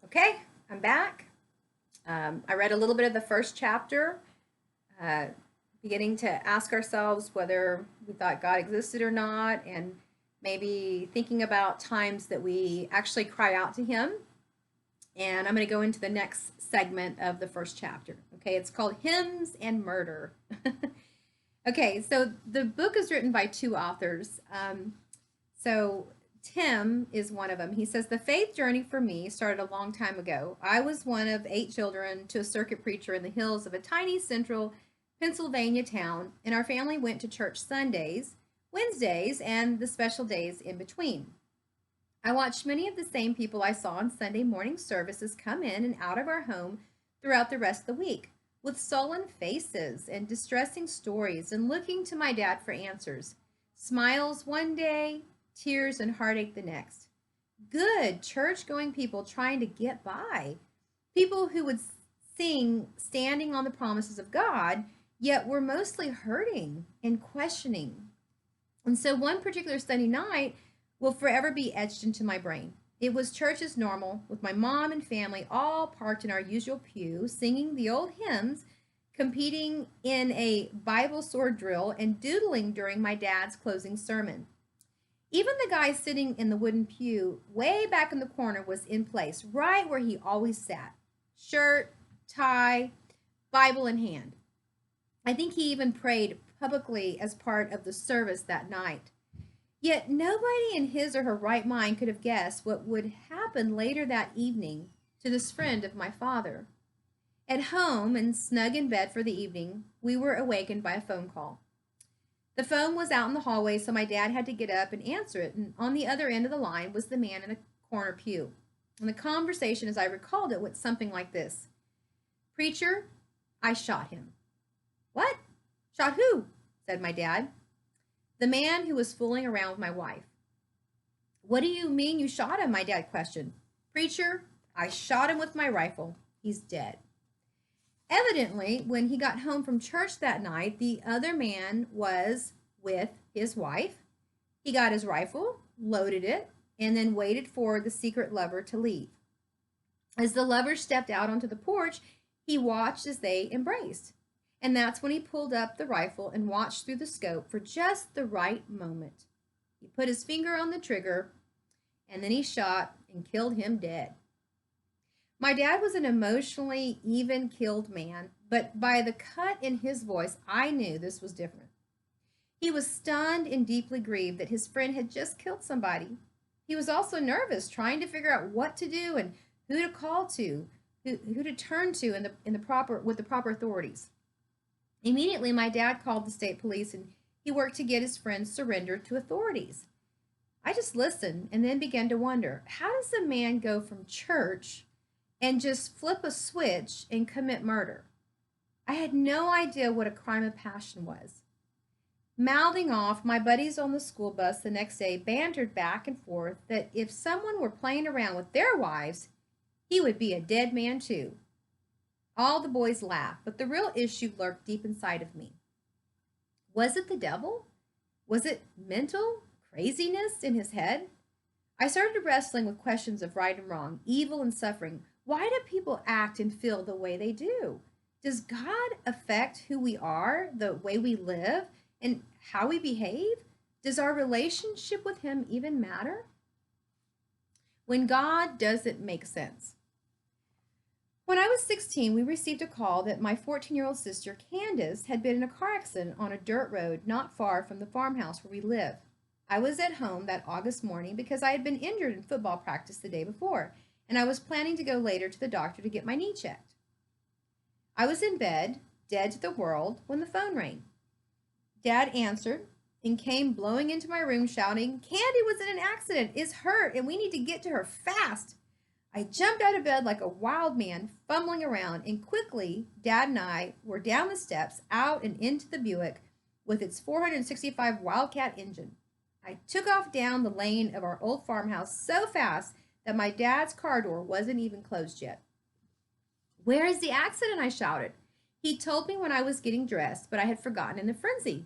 Okay, I'm back. I read a little bit of the first chapter, uh, beginning to ask ourselves whether we thought God existed or not, and maybe thinking about times that we actually cry out to Him. And I'm going to go into the next segment of the first chapter. Okay, it's called Hymns and Murder. Okay, so the book is written by two authors. So Tim is one of them. He says, the faith journey for me started a long time ago. I was one of 8 children to a circuit preacher in the hills of a tiny central Pennsylvania town, and our family went to church Sundays, Wednesdays, and the special days in between. I watched many of the same people I saw on Sunday morning services come in and out of our home throughout the rest of the week with sullen faces and distressing stories and looking to my dad for answers. Smiles one day, tears and heartache the next. Good church going people trying to get by. People who would sing standing on the promises of God, yet were mostly hurting and questioning. And so one particular Sunday night will forever be etched into my brain. It was church as normal, with my mom and family all parked in our usual pew, singing the old hymns, competing in a Bible sword drill, and doodling during my dad's closing sermon. Even the guy sitting in the wooden pew way back in the corner was in place, right where he always sat. Shirt, tie, Bible in hand. I think he even prayed publicly as part of the service that night. Yet nobody in his or her right mind could have guessed what would happen later that evening to this friend of my father. At home and snug in bed for the evening, we were awakened by a phone call. The phone was out in the hallway, so my dad had to get up and answer it, and on the other end of the line was the man in the corner pew. And the conversation, as I recalled it, went something like this: Preacher, I shot him. What? Shot who? Said my dad. The man who was fooling around with my wife. What do you mean you shot him? My dad questioned. Preacher, I shot him with my rifle. He's dead. Evidently, when he got home from church that night, the other man was with his wife. He got his rifle, loaded it, and then waited for the secret lover to leave. As the lover stepped out onto the porch, he watched as they embraced. And that's when he pulled up the rifle and watched through the scope for just the right moment. He put his finger on the trigger, and then he shot and killed him dead. My dad was an emotionally even killed man, but by the cut in his voice, I knew this was different. He was stunned and deeply grieved that his friend had just killed somebody. He was also nervous, trying to figure out what to do and who to call to, who to turn to in the proper with the proper authorities. Immediately, my dad called the state police and he worked to get his friend surrendered to authorities. I just listened and then began to wonder, how does a man go from church and just flip a switch and commit murder? I had no idea what a crime of passion was. Mouthing off, my buddies on the school bus the next day bantered back and forth that if someone were playing around with their wives, he would be a dead man too. All the boys laughed, but the real issue lurked deep inside of me. Was it the devil? Was it mental craziness in his head? I started wrestling with questions of right and wrong, evil and suffering. Why do people act and feel the way they do? Does God affect who we are, the way we live, and how we behave? Does our relationship with Him even matter? When God doesn't make sense. When I was 16, we received a call that my 14-year-old sister, Candace, had been in a car accident on a dirt road not far from the farmhouse where we live. I was at home that August morning because I had been injured in football practice the day before, and I was planning to go later to the doctor to get my knee checked. I was in bed, dead to the world, when the phone rang. Dad answered and came blowing into my room shouting, Candy was in an accident, is hurt, and we need to get to her fast. I jumped out of bed like a wild man, fumbling around, and quickly, Dad and I were down the steps, out and into the Buick with its 465 Wildcat engine. I took off down the lane of our old farmhouse so fast that my dad's car door wasn't even closed yet. Where is the accident? I shouted. He told me when I was getting dressed, but I had forgotten in the frenzy.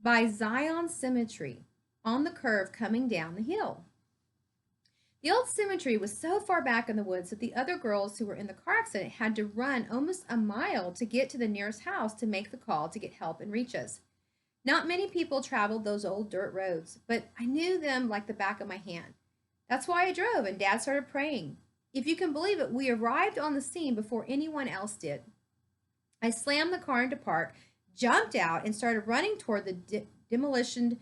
By Zion Cemetery, on the curve coming down the hill. The old cemetery was so far back in the woods that the other girls who were in the car accident had to run almost a mile to get to the nearest house to make the call to get help and reach us. Not many people traveled those old dirt roads, but I knew them like the back of my hand. That's why I drove, and Dad started praying. If you can believe it, we arrived on the scene before anyone else did. I slammed the car into park, jumped out, and started running toward the demolished new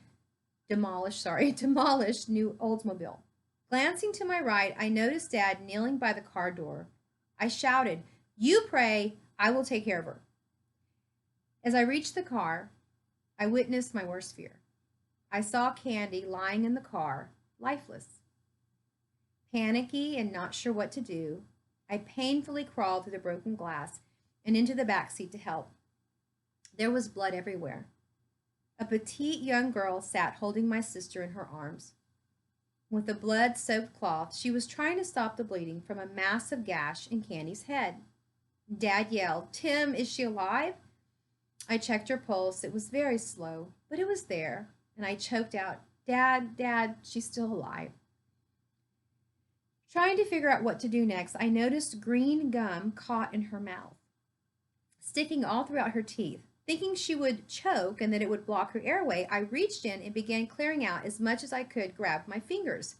Oldsmobile. Glancing to my right, I noticed Dad kneeling by the car door. I shouted, "You pray, I will take care of her." As I reached the car, I witnessed my worst fear. I saw Candy lying in the car, lifeless. Panicky and not sure what to do, I painfully crawled through the broken glass and into the back seat to help. There was blood everywhere. A petite young girl sat holding my sister in her arms. With a blood-soaked cloth, she was trying to stop the bleeding from a massive gash in Candy's head. Dad yelled, "Tim, is she alive?" I checked her pulse. It was very slow, but it was there, and I choked out, Dad, she's still alive." Trying to figure out what to do next, I noticed green gum caught in her mouth, sticking all throughout her teeth. Thinking she would choke and that it would block her airway, I reached in and began clearing out as much as I could grab my fingers.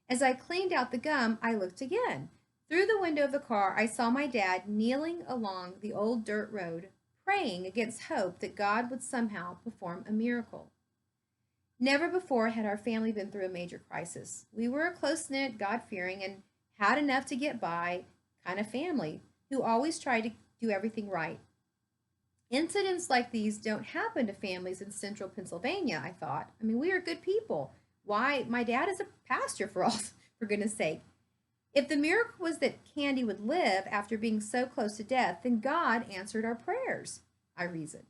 As I cleaned out the gum, I looked again. Through the window of the car, I saw my dad kneeling along the old dirt road, praying against hope that God would somehow perform a miracle. Never before had our family been through a major crisis. We were a close-knit, God-fearing, and had enough to get by kind of family who always tried to do everything right. Incidents like these don't happen to families in central Pennsylvania, I thought. I mean, we are good people. Why? My dad is a pastor, for all, for goodness sake. If the miracle was that Candy would live after being so close to death, then God answered our prayers, I reasoned.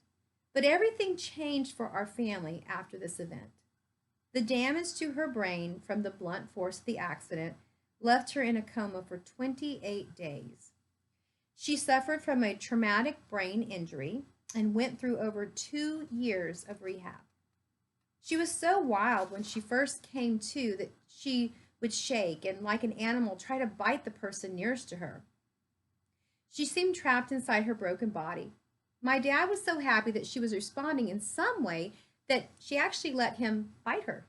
But everything changed for our family after this event. The damage to her brain from the blunt force of the accident left her in a coma for 28 days. She suffered from a traumatic brain injury and went through over 2 years of rehab. She was so wild when she first came to that she would shake and, like an animal, try to bite the person nearest to her. She seemed trapped inside her broken body. My dad was so happy that she was responding in some way that she actually let him bite her.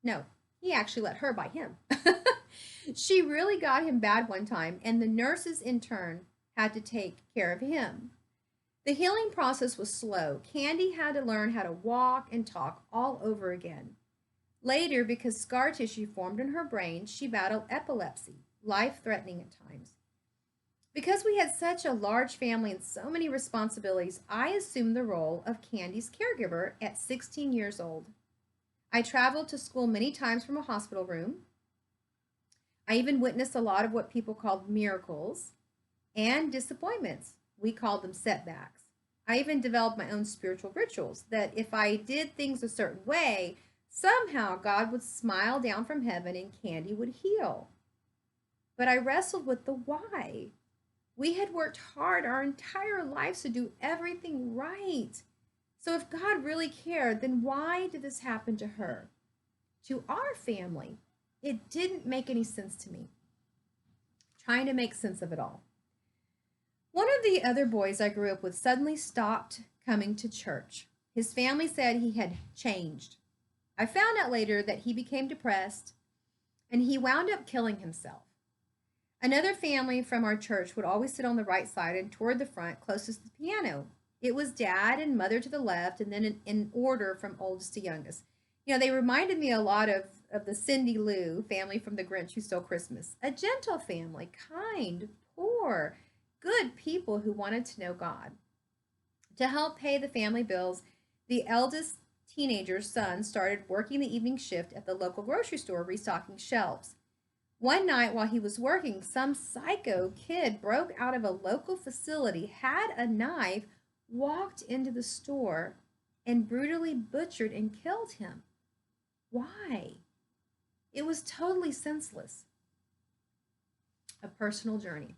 No, he actually let her bite him. She really got him bad one time, and the nurses in turn had to take care of him. The healing process was slow. Candy had to learn how to walk and talk all over again. Later, because scar tissue formed in her brain, she battled epilepsy, life-threatening at times. Because we had such a large family and so many responsibilities, I assumed the role of Candy's caregiver at 16 years old. I traveled to school many times from a hospital room. I even witnessed a lot of what people called miracles and disappointments. We called them setbacks. I even developed my own spiritual rituals that if I did things a certain way, somehow God would smile down from heaven and Candy would heal. But I wrestled with the why. We had worked hard our entire lives to do everything right. So if God really cared, then why did this happen to her? To our family, it didn't make any sense to me. Trying to make sense of it all. One of the other boys I grew up with suddenly stopped coming to church. His family said he had changed. I found out later that he became depressed and he wound up killing himself. Another family from our church would always sit on the right side and toward the front closest to the piano. It was Dad and Mother to the left, and then in order from oldest to youngest. You know, they reminded me a lot of the Cindy Lou family from The Grinch Who Stole Christmas. A gentle family, kind, poor, good people who wanted to know God. To help pay the family bills, the eldest teenager's son started working the evening shift at the local grocery store restocking shelves. One night while he was working, some psycho kid broke out of a local facility, had a knife, walked into the store, and brutally butchered and killed him. Why? It was totally senseless. A personal journey.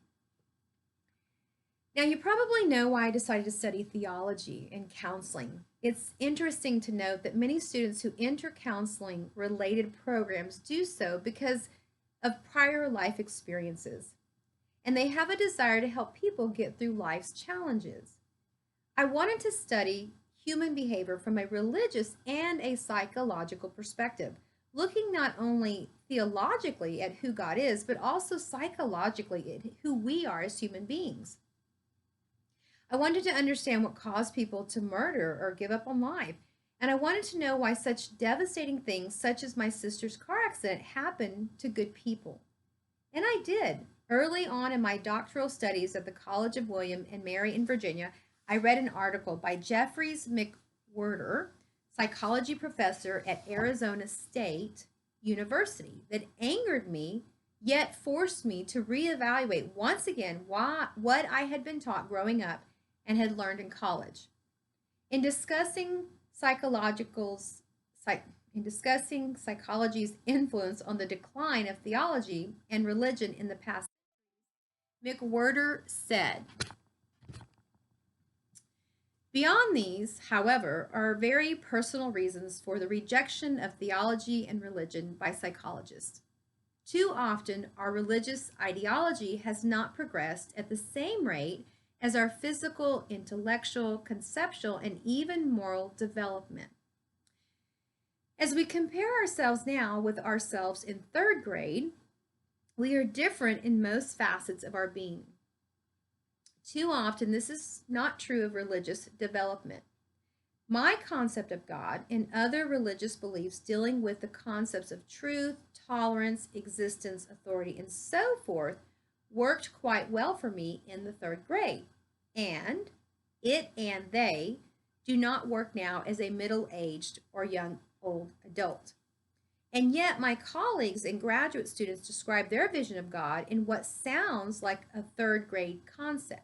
Now, you probably know why I decided to study theology and counseling. It's interesting to note that many students who enter counseling related programs do so because of prior life experiences, and they have a desire to help people get through life's challenges. I wanted to study human behavior from a religious and a psychological perspective, looking not only theologically at who God is, but also psychologically at who we are as human beings. I wanted to understand what caused people to murder or give up on life. And I wanted to know why such devastating things, such as my sister's car accident, happened to good people. And I did. Early on in my doctoral studies at the College of William and Mary in Virginia, I read an article by Jeffries McWhirter, psychology professor at Arizona State University, that angered me, yet forced me to reevaluate once again what I had been taught growing up and had learned in college. In discussing psychological's in discussing psychology's influence on the decline of theology and religion in the past, McWhirter said, beyond these, however, are very personal reasons for the rejection of theology and religion by psychologists. Too often, our religious ideology has not progressed at the same rate as our physical, intellectual, conceptual, and even moral development. As we compare ourselves now with ourselves in third grade, we are different in most facets of our being. Too often, this is not true of religious development. My concept of God and other religious beliefs dealing with the concepts of truth, tolerance, existence, authority, and so forth worked quite well for me in the third grade. And it and they do not work now as a middle-aged or old adult. And yet my colleagues and graduate students describe their vision of God in what sounds like a third grade concept.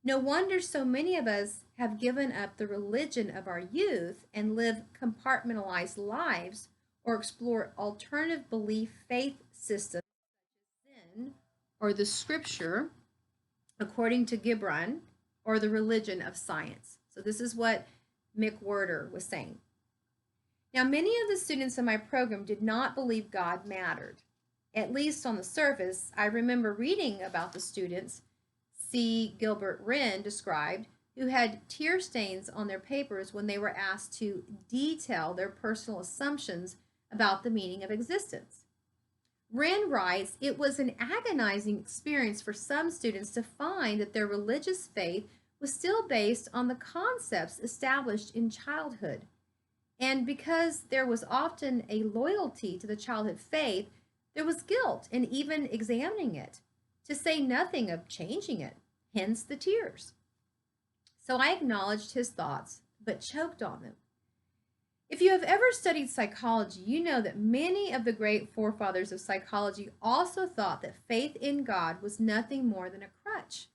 No wonder so many of us have given up the religion of our youth and live compartmentalized lives or explore alternative belief faith systems such as Zen or the scripture according to Gibran or the religion of science. So this is what McWhirter was saying. Now, many of the students in my program did not believe God mattered. At least on the surface, I remember reading about the students C. Gilbert Wren described, who had tear stains on their papers when they were asked to detail their personal assumptions about the meaning of existence. Wren writes, it was an agonizing experience for some students to find that their religious faith was still based on the concepts established in childhood. And because there was often a loyalty to the childhood faith, there was guilt in even examining it, to say nothing of changing it, hence the tears. So I acknowledged his thoughts, but choked on them. If you have ever studied psychology, you know that many of the great forefathers of psychology also thought that faith in God was nothing more than a crutch.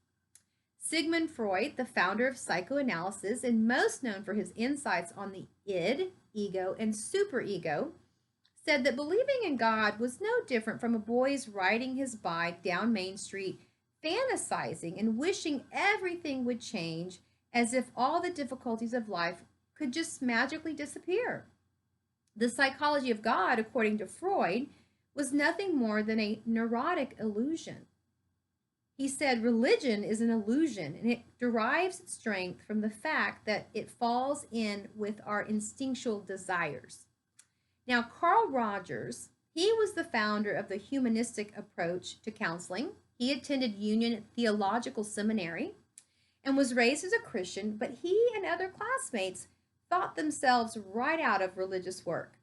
Sigmund Freud, the founder of psychoanalysis and most known for his insights on the id, ego, and superego, said that believing in God was no different from a boy's riding his bike down Main Street, fantasizing and wishing everything would change as if all the difficulties of life could just magically disappear. The psychology of God, according to Freud, was nothing more than a neurotic illusion. He said religion is an illusion and it derives its strength from the fact that it falls in with our instinctual desires. Now, Carl Rogers, he was the founder of the humanistic approach to counseling. He attended Union Theological Seminary and was raised as a Christian, but he and other classmates thought themselves right out of religious work.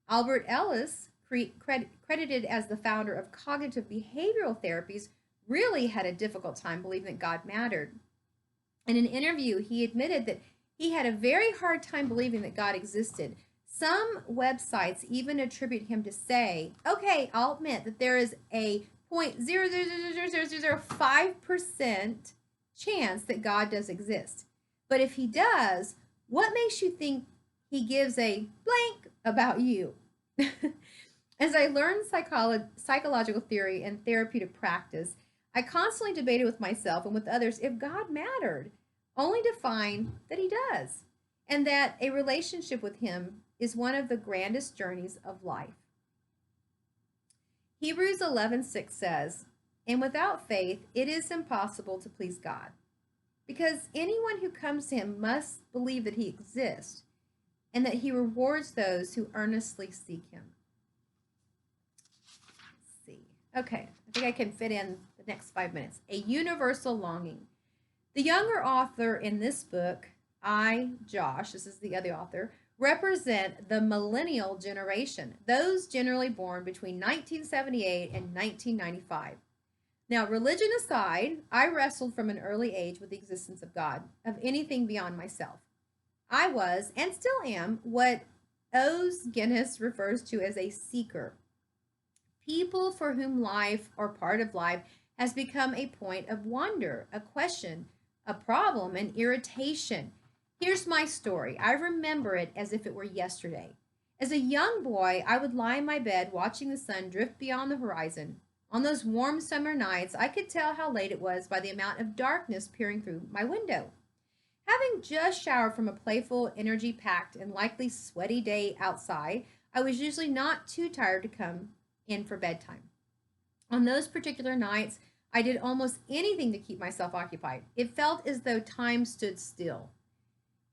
Albert Ellis, credited as the founder of cognitive behavioral therapies, really had a difficult time believing that God mattered. In an interview, he admitted that he had a very hard time believing that God existed. Some websites even attribute him to say, okay, I'll admit that there is a 0.0000005% chance that God does exist. But if he does, what makes you think he gives a blank about you? As I learned psychological theory and therapeutic practice, I constantly debated with myself and with others if God mattered, only to find that he does, and that a relationship with him is one of the grandest journeys of life. Hebrews 11:6 says, "And without faith it is impossible to please God, because anyone who comes to him must believe that he exists and that he rewards those who earnestly seek him." Let's see. Okay, I think I can fit in the next 5 minutes. A universal longing. The younger author in this book, Josh, this is the other author, represent the millennial generation, those generally born between 1978 and 1995. Now, religion aside, I wrestled from an early age with the existence of God, of anything beyond myself. I was, and still am, what Os Guinness refers to as a seeker. People for whom life or part of life has become a point of wonder, a question, a problem, an irritation. Here's my story. I remember it as if it were yesterday. As a young boy, I would lie in my bed watching the sun drift beyond the horizon. On those warm summer nights, I could tell how late it was by the amount of darkness peering through my window. Having just showered from a playful, energy packed, and likely sweaty day outside, I was usually not too tired to come in for bedtime. On those particular nights, I did almost anything to keep myself occupied. It felt as though time stood still.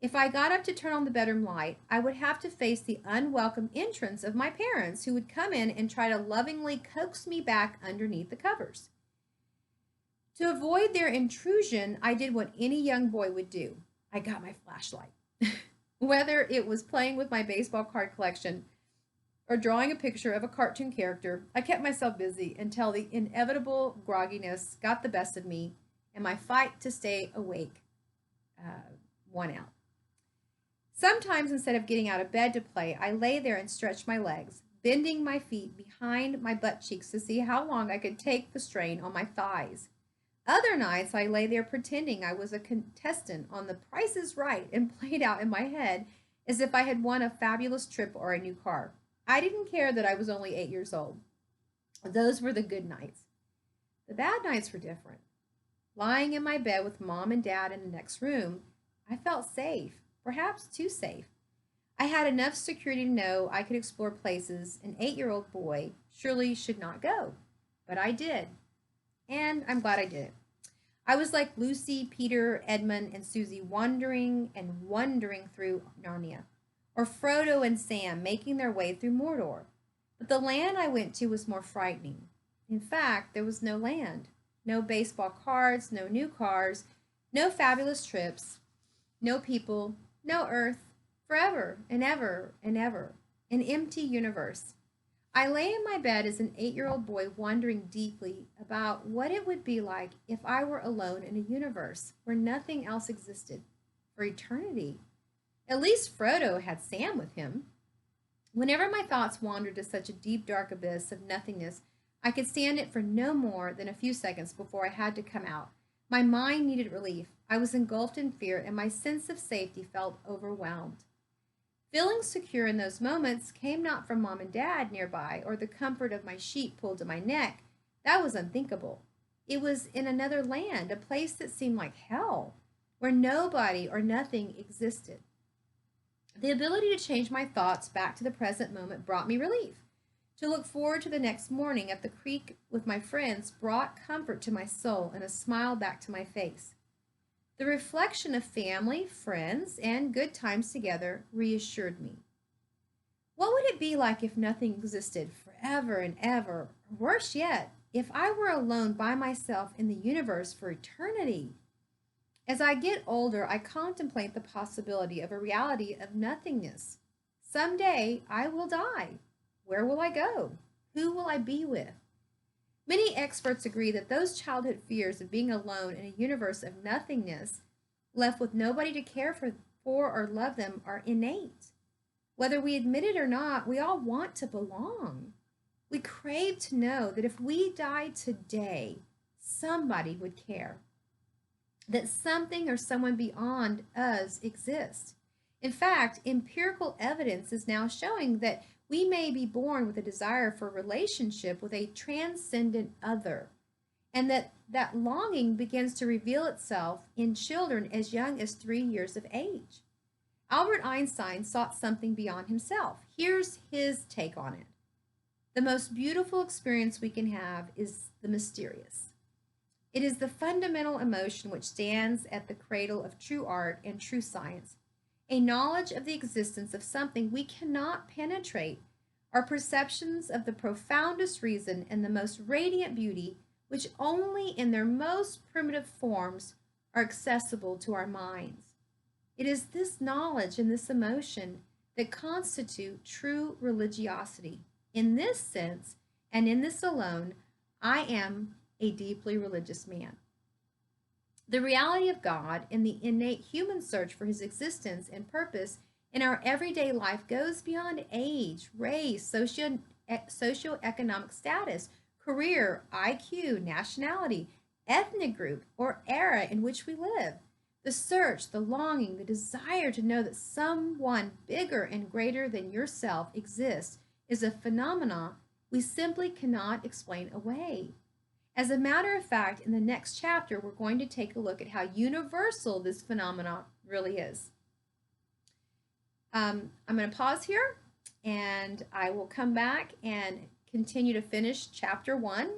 If I got up to turn on the bedroom light, I would have to face the unwelcome entrance of my parents, who would come in and try to lovingly coax me back underneath the covers. To avoid their intrusion, I did what any young boy would do. I got my flashlight. Whether it was playing with my baseball card collection or drawing a picture of a cartoon character, I kept myself busy until the inevitable grogginess got the best of me and my fight to stay awake won out. Sometimes, instead of getting out of bed to play, I lay there and stretched my legs, bending my feet behind my butt cheeks to see how long I could take the strain on my thighs. Other nights, I lay there pretending I was a contestant on The Price is Right and played out in my head as if I had won a fabulous trip or a new car. I didn't care that I was only 8 years old. Those were the good nights. The bad nights were different. Lying in my bed with Mom and Dad in the next room, I felt safe. Perhaps too safe. I had enough security to know I could explore places an 8-year-old boy surely should not go. But I did. And I'm glad I did it. I was like Lucy, Peter, Edmund, and Susie wandering and wandering through Narnia, or Frodo and Sam making their way through Mordor. But the land I went to was more frightening. In fact, there was no land, no baseball cards, no new cars, no fabulous trips, no people, no earth, forever and ever and ever, an empty universe. I lay in my bed as an 8-year-old boy wondering deeply about what it would be like if I were alone in a universe where nothing else existed for eternity. At least Frodo had Sam with him. Whenever my thoughts wandered to such a deep, dark abyss of nothingness, I could stand it for no more than a few seconds before I had to come out. My mind needed relief. I was engulfed in fear, and my sense of safety felt overwhelmed. Feeling secure in those moments came not from Mom and Dad nearby or the comfort of my sheet pulled to my neck. That was unthinkable. It was in another land, a place that seemed like hell, where nobody or nothing existed. The ability to change my thoughts back to the present moment brought me relief. To look forward to the next morning at the creek with my friends brought comfort to my soul and a smile back to my face. The reflection of family, friends, and good times together reassured me. What would it be like if nothing existed forever and ever? Or worse yet, if I were alone by myself in the universe for eternity? As I get older, I contemplate the possibility of a reality of nothingness. Someday I will die. Where will I go? Who will I be with? Many experts agree that those childhood fears of being alone in a universe of nothingness, left with nobody to care for or love them, are innate. Whether we admit it or not, we all want to belong. We crave to know that if we died today, somebody would care, that something or someone beyond us exists. In fact, empirical evidence is now showing that we may be born with a desire for a relationship with a transcendent other, and that longing begins to reveal itself in children as young as 3 years of age. Albert Einstein sought something beyond himself. Here's his take on it. The most beautiful experience we can have is the mysterious. It is the fundamental emotion which stands at the cradle of true art and true science, a knowledge of the existence of something we cannot penetrate, our perceptions of the profoundest reason and the most radiant beauty, which only in their most primitive forms are accessible to our minds. It is this knowledge and this emotion that constitute true religiosity. In this sense, and in this alone, I am a deeply religious man. The reality of God and the innate human search for his existence and purpose in our everyday life goes beyond age, race, socioeconomic status, career, IQ, nationality, ethnic group, or era in which we live. The search, the longing, the desire to know that someone bigger and greater than yourself exists is a phenomenon we simply cannot explain away. As a matter of fact, in the next chapter, we're going to take a look at how universal this phenomenon really is. I'm going to pause here and I will come back and continue to finish chapter 1.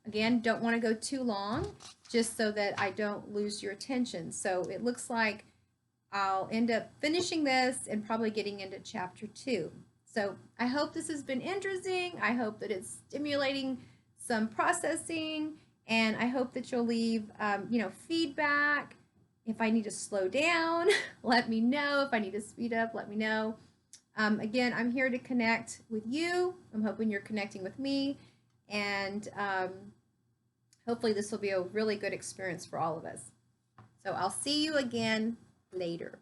Again, don't want to go too long just so that I don't lose your attention. So it looks like I'll end up finishing this and probably getting into chapter 2. So I hope this has been interesting. I hope that it's stimulating some processing, and I hope that you'll leave, feedback. If I need to slow down, let me know. If I need to speed up, let me know. Again, I'm here to connect with you. I'm hoping you're connecting with me, and hopefully this will be a really good experience for all of us. So I'll see you again later.